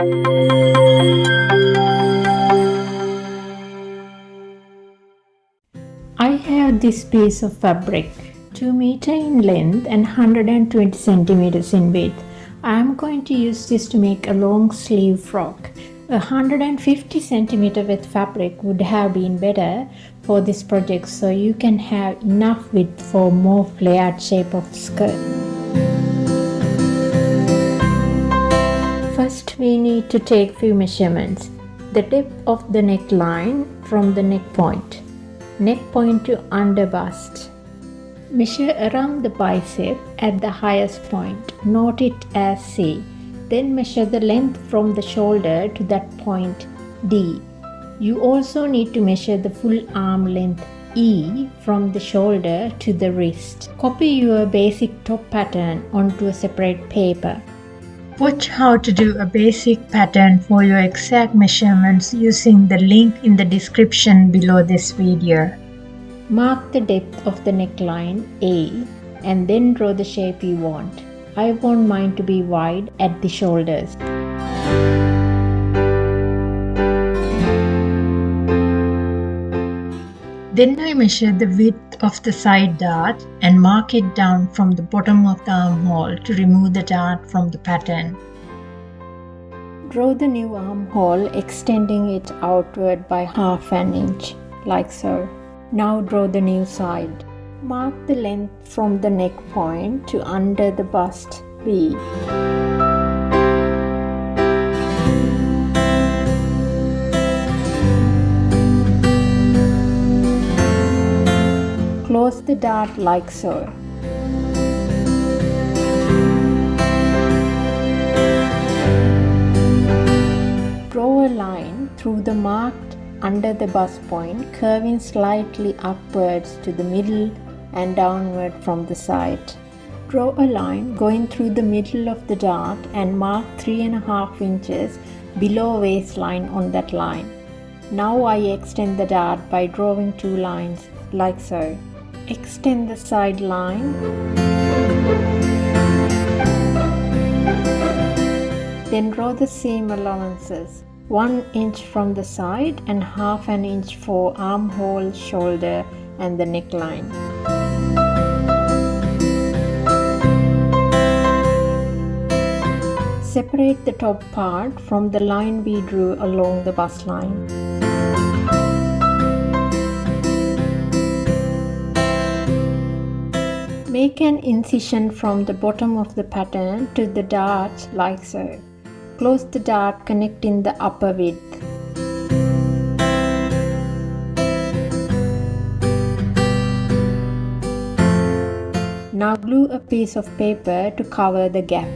I have this piece of fabric, 2 meters in length and 120 centimeters in width. I am going to use this to make a long sleeve frock. 150 centimeter width fabric would have been better for this project, so you can have enough width for more flared shape of skirt. First we need to take few measurements. The depth of the neckline from the neck point to under bust. Measure around the bicep at the highest point, note it as C. Then measure the length from the shoulder to that point, D. You also need to measure the full arm length, E, from the shoulder to the wrist. Copy your basic top pattern onto a separate paper. Watch how to do a basic pattern for your exact measurements using the link in the description below this video. Mark the depth of the neckline, A, and then draw the shape you want. I want mine to be wide at the shoulders. Then I measure the width of the side dart and mark it down from the bottom of the armhole to remove the dart from the pattern. Draw the new armhole, extending it outward by half an inch, like so. Now draw the new side. Mark the length from the neck point to under the bust, B. Close the dart like so. Draw a line through the marked under the bust point, curving slightly upwards to the middle and downward from the side. Draw a line going through the middle of the dart and mark 3.5 inches below waistline on that line. Now I extend the dart by drawing 2 lines like so. Extend the side line. Then draw the seam allowances. 1 inch from the side and half an inch for armhole, shoulder and the neckline. Separate the top part from the line we drew along the bust line. Make an incision from the bottom of the pattern to the dart like so. Close the dart connecting the upper width. Now glue a piece of paper to cover the gap.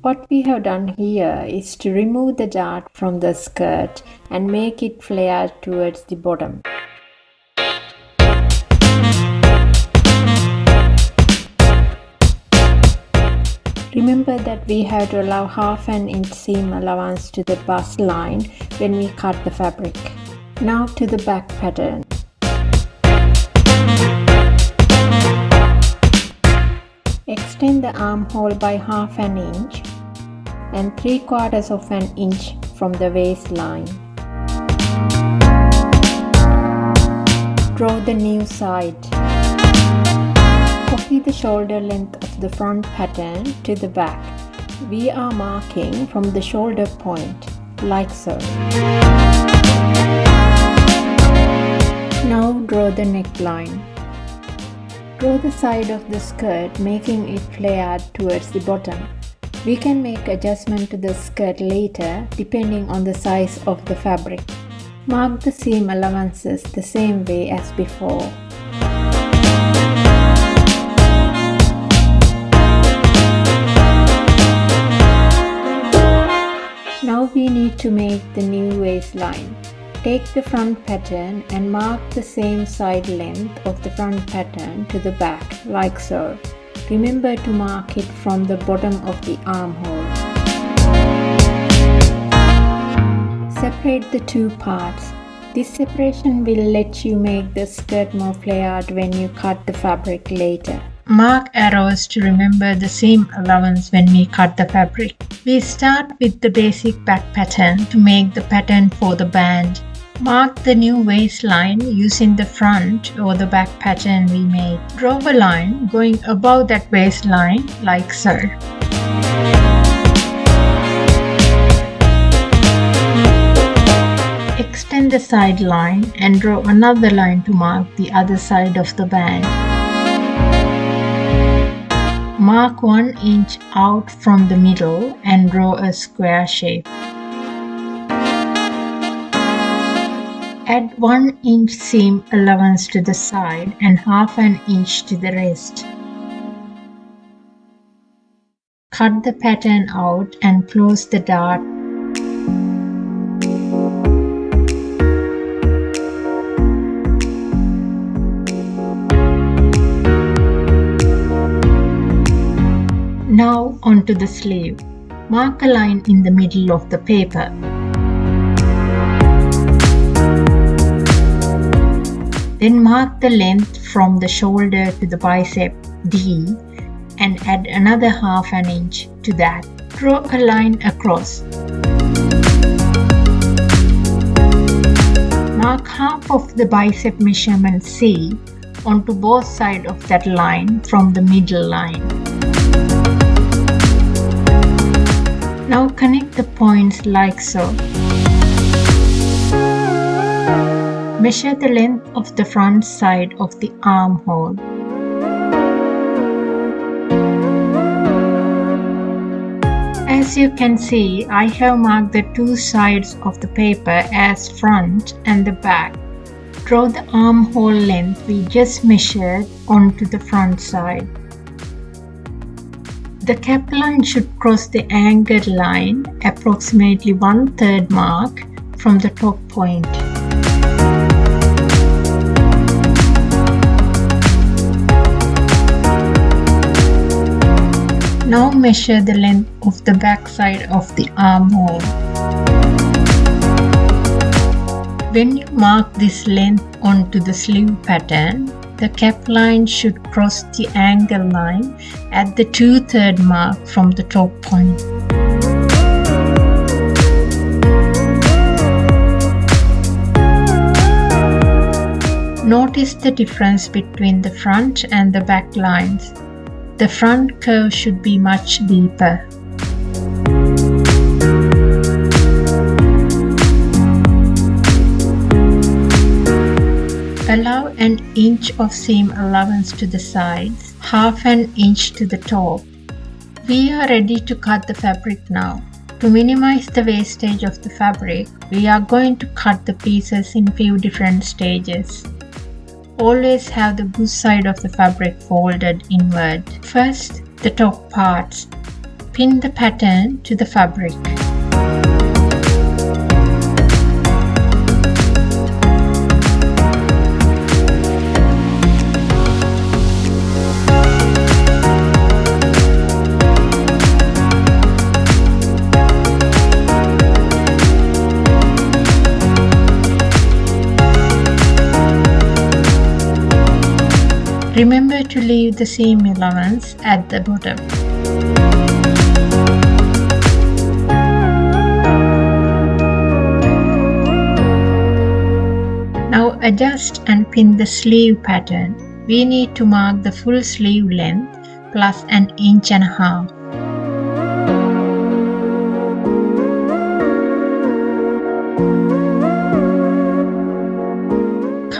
What we have done here is to remove the dart from the skirt and make it flare towards the bottom. Remember that we have to allow half an inch seam allowance to the bust line when we cut the fabric. Now to the back pattern. Extend the armhole by half an inch and 3/4 of an inch from the waistline. Draw the new side. Copy the shoulder length of the front pattern to the back. We are marking from the shoulder point, like so. Now draw the neckline. Draw the side of the skirt, making it flared towards the bottom. We can make adjustment to the skirt later depending on the size of the fabric. Mark the seam allowances the same way as before. Now we need to make the new waistline. Take the front pattern and mark the same side length of the front pattern to the back, like so. Remember to mark it from the bottom of the armhole. Separate the two parts. This separation will let you make the skirt more flared when you cut the fabric later. Mark arrows to remember the seam allowance when we cut the fabric. We start with the basic back pattern to make the pattern for the band. Mark the new waistline using the front or the back pattern we made. Draw a line going above that waistline like so. Extend the side line and draw another line to mark the other side of the band. Mark 1 inch out from the middle and draw a square shape. Add 1 inch seam allowance to the side and half an inch to the rest. Cut the pattern out and close the dart. Now onto the sleeve. Mark a line in the middle of the paper. Then mark the length from the shoulder to the bicep D and add another half an inch to that. Draw a line across. Mark half of the bicep measurement C onto both sides of that line from the middle line. Now connect the points like so. Measure the length of the front side of the armhole. As you can see, I have marked the two sides of the paper as front and the back. Draw the armhole length we just measured onto the front side. The cap line should cross the angled line approximately 1/3 mark from the top point. Now measure the length of the back side of the armhole. When you mark this length onto the sleeve pattern, the cap line should cross the angle line at the 2/3 mark from the top point. Notice the difference between the front and the back lines. The front curve should be much deeper. Allow an inch of seam allowance to the sides, half an inch to the top. We are ready to cut the fabric now. To minimize the wastage of the fabric, we are going to cut the pieces in few different stages. Always have the good side of the fabric folded inward. First, the top parts. Pin the pattern to the fabric. Remember to leave the seam allowance at the bottom. Now adjust and pin the sleeve pattern. We need to mark the full sleeve length plus 1.5 inches.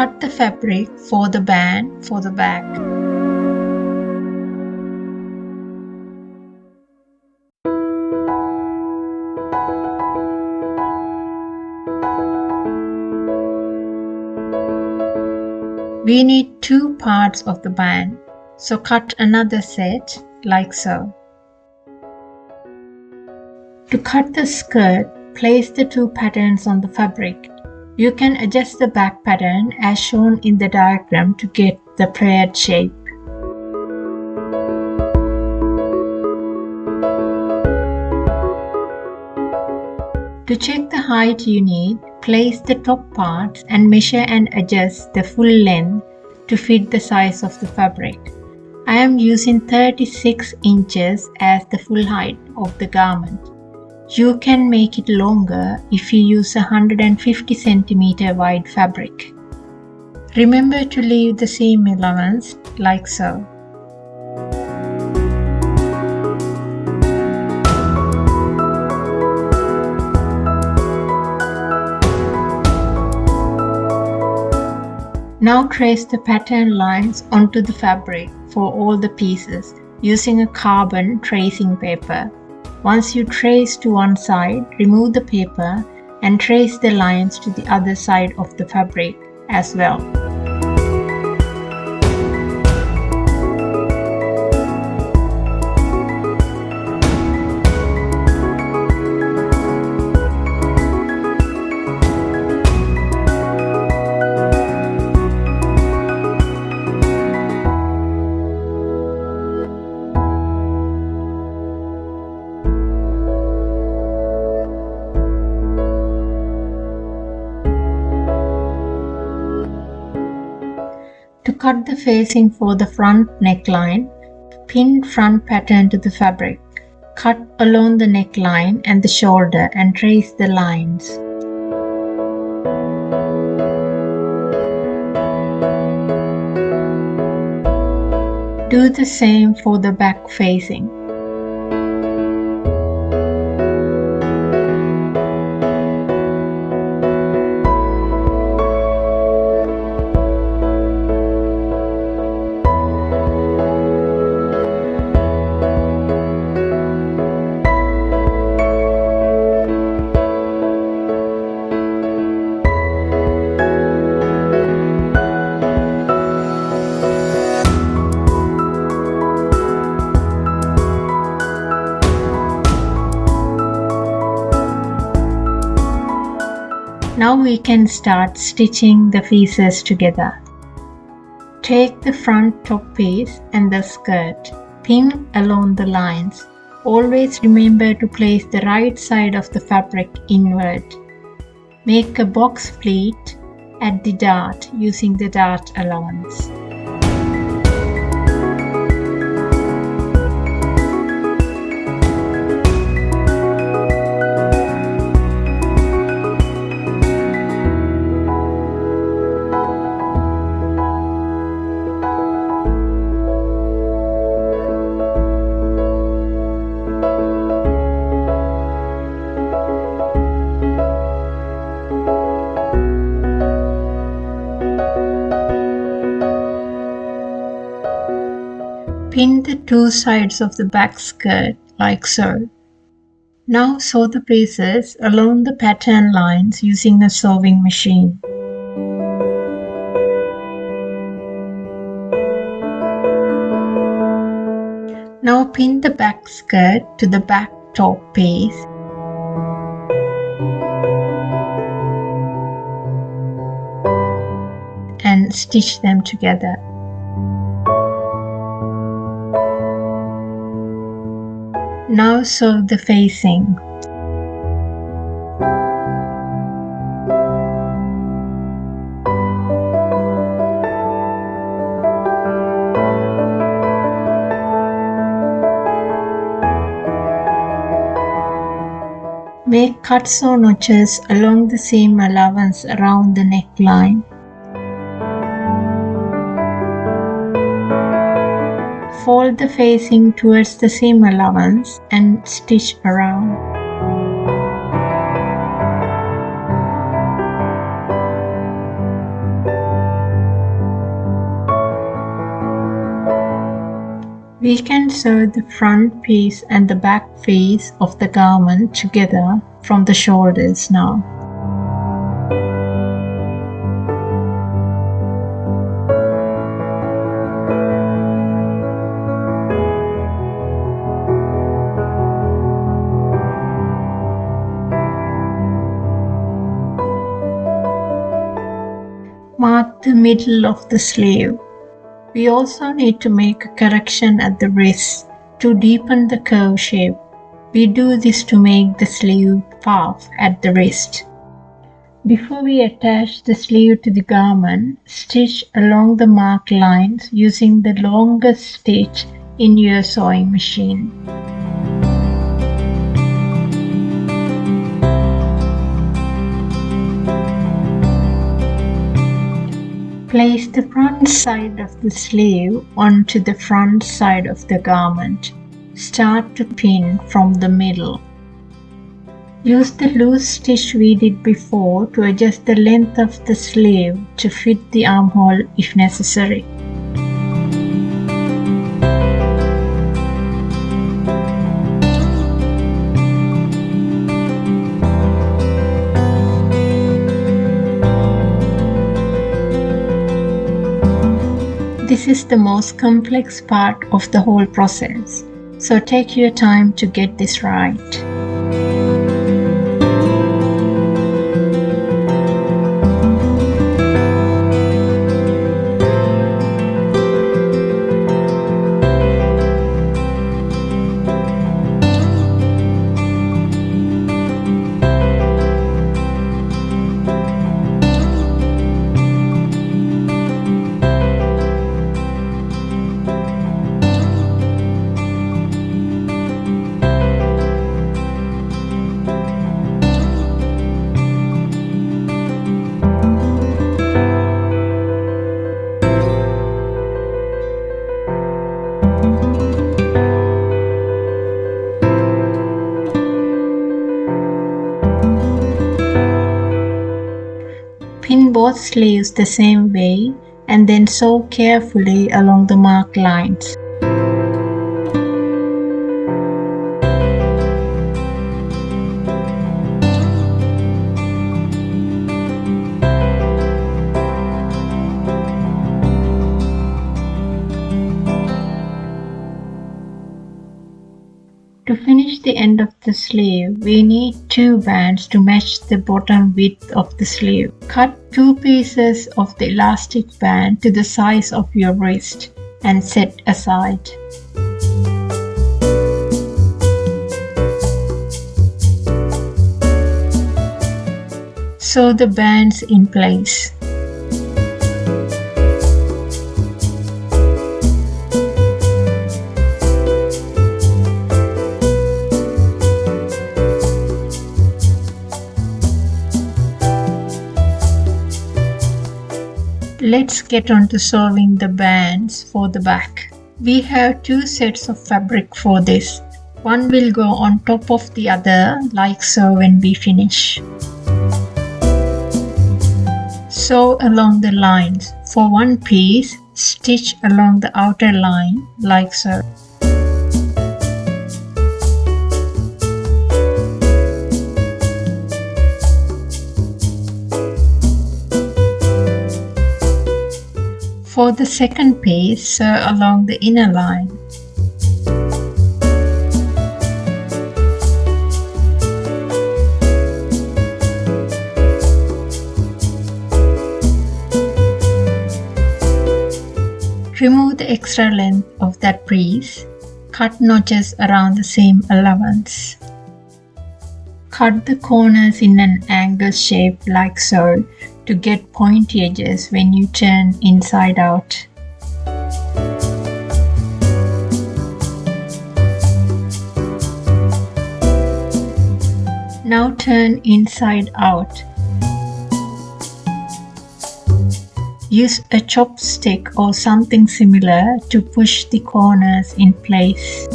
Cut the fabric for the band for the back. We need 2 parts of the band, so cut another set like so. To cut the skirt, place the 2 patterns on the fabric. You can adjust the back pattern as shown in the diagram to get the flared shape. To check the height you need, place the top parts and measure and adjust the full length to fit the size of the fabric. I am using 36 inches as the full height of the garment. You can make it longer if you use 150 cm wide fabric. Remember to leave the seam allowance like so. Now trace the pattern lines onto the fabric for all the pieces using a carbon tracing paper. Once you trace to one side, remove the paper and trace the lines to the other side of the fabric as well. To cut the facing for the front neckline, pin front pattern to the fabric. Cut along the neckline and the shoulder and trace the lines. Do the same for the back facing. Now we can start stitching the pieces together. Take the front top piece and the skirt. Pin along the lines. Always remember to place the right side of the fabric inward. Make a box pleat at the dart using the dart allowance. Pin the two sides of the back skirt like so. Now sew the pieces along the pattern lines using a sewing machine. Now pin the back skirt to the back top piece. And stitch them together. Now sew the facing. Make cuts or notches along the seam allowance around the neckline. Fold the facing towards the seam allowance and stitch around. We can sew the front piece and the back face of the garment together from the shoulders now. Mark the middle of the sleeve. We also need to make a correction at the wrist to deepen the curve shape. We do this to make the sleeve puff at the wrist. Before we attach the sleeve to the garment, stitch along the marked lines using the longest stitch in your sewing machine. Place the front side of the sleeve onto the front side of the garment. Start to pin from the middle. Use the loose stitch we did before to adjust the length of the sleeve to fit the armhole if necessary. This is the most complex part of the whole process, so take your time to get this right. Pin both sleeves the same way and then sew carefully along the marked lines. To finish the end of the sleeve, we need 2 bands to match the bottom width of the sleeve. Cut 2 pieces of the elastic band to the size of your wrist and set aside. Sew the bands in place. Let's get on to sewing the bands for the back. We have 2 sets of fabric for this. One will go on top of the other like so when we finish. Sew along the lines. For one piece, stitch along the outer line like so. For the second piece, sew along the inner line. Remove the extra length of that piece. Cut notches around the seam allowance. Cut the corners in an angle shape like so to get pointy edges when you turn inside out. Now turn inside out. Use a chopstick or something similar to push the corners in place.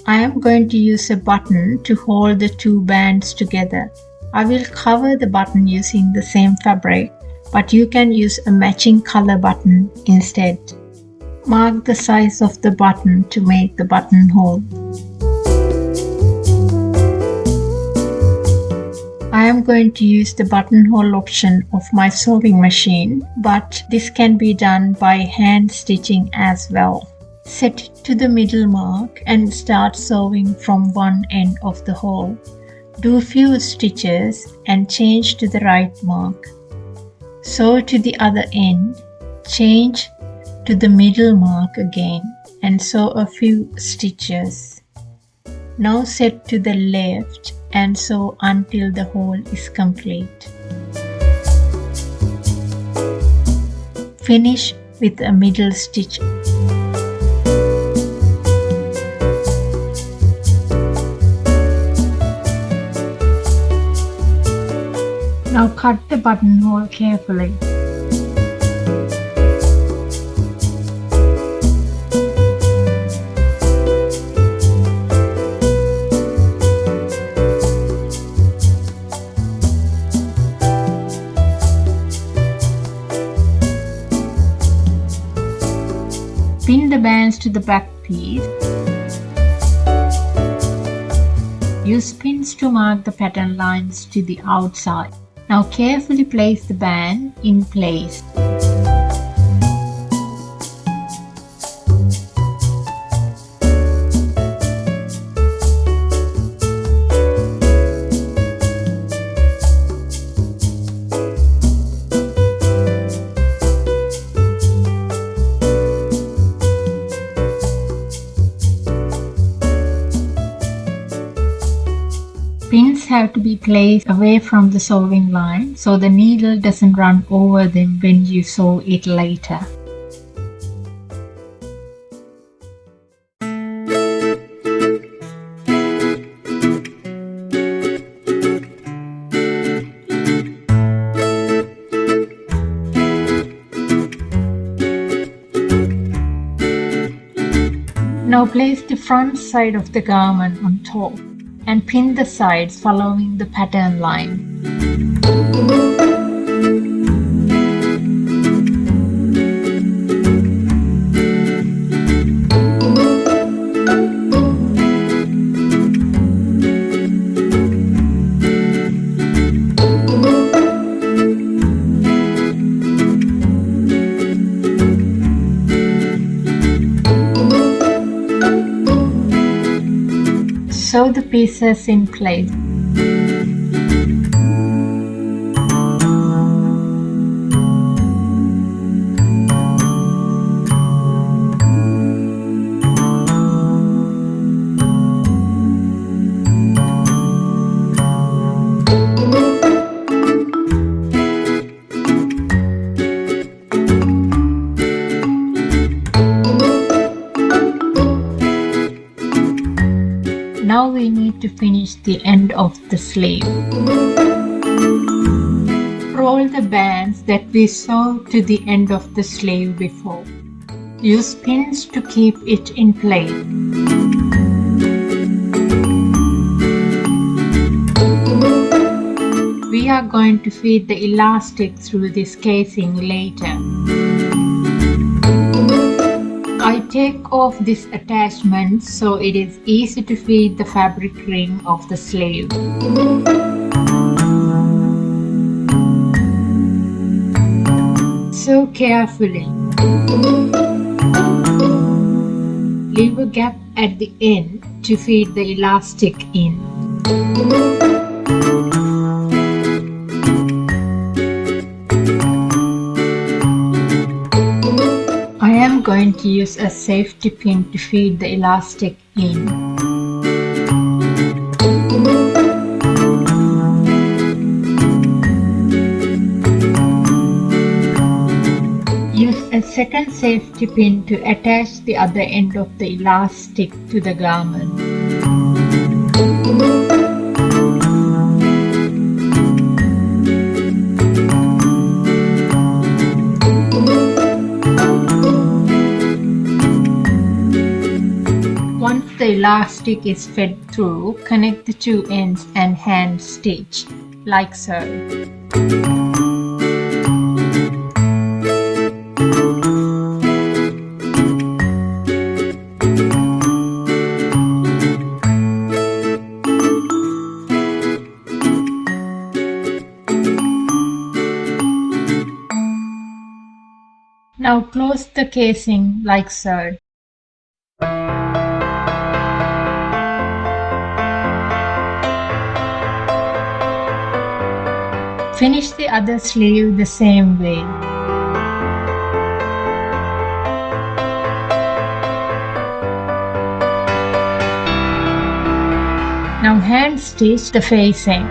I am going to use a button to hold the 2 bands together. I will cover the button using the same fabric, but you can use a matching color button instead. Mark the size of the button to make the buttonhole. I am going to use the buttonhole option of my sewing machine, but this can be done by hand stitching as well. Set it to the middle mark and start sewing from one end of the hole. Do a few stitches and change to the right mark. Sew to the other end, change to the middle mark again and sew a few stitches. Now set to the left and sew until the hole is complete. Finish with a middle stitch. Now cut the buttonhole carefully. Pin the bands to the back piece. Use pins to mark the pattern lines to the outside. Now carefully place the band in place. Pins have to be placed away from the sewing line so the needle doesn't run over them when you sew it later. Now place the front side of the garment on top and pin the sides following the pattern line. Sew the pieces in place. Now we need to finish the end of the sleeve. Roll the bands that we sewed to the end of the sleeve before. Use pins to keep it in place. We are going to feed the elastic through this casing later. I take off this attachment so it is easy to feed the fabric ring of the sleeve. Sew carefully. Leave a gap at the end to feed the elastic in. I am going to use a safety pin to feed the elastic in. Use a second safety pin to attach the other end of the elastic to the garment. Once the elastic is fed through, connect the two ends and hand stitch, like so. Now close the casing like so. Finish the other sleeve the same way. hand stitch the facing.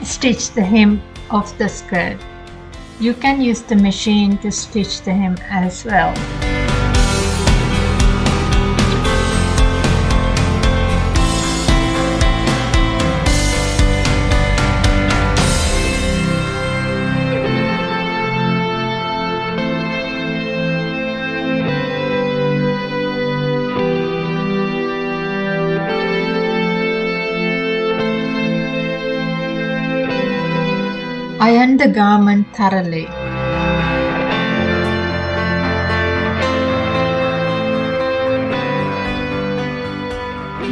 Stitch the hem of the skirt. You can use the machine to stitch the hem as well. Iron the garment thoroughly.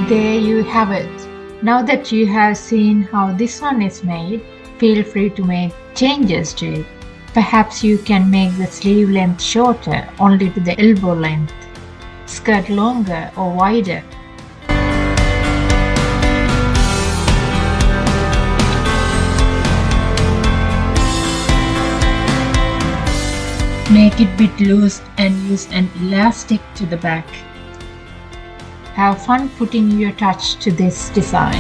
There you have it. Now that you have seen how this one is made, feel free to make changes to it. Perhaps you can make the sleeve length shorter, only to the elbow length, skirt longer or wider. Make it bit loose and use an elastic to the back. Have fun putting your touch to this design.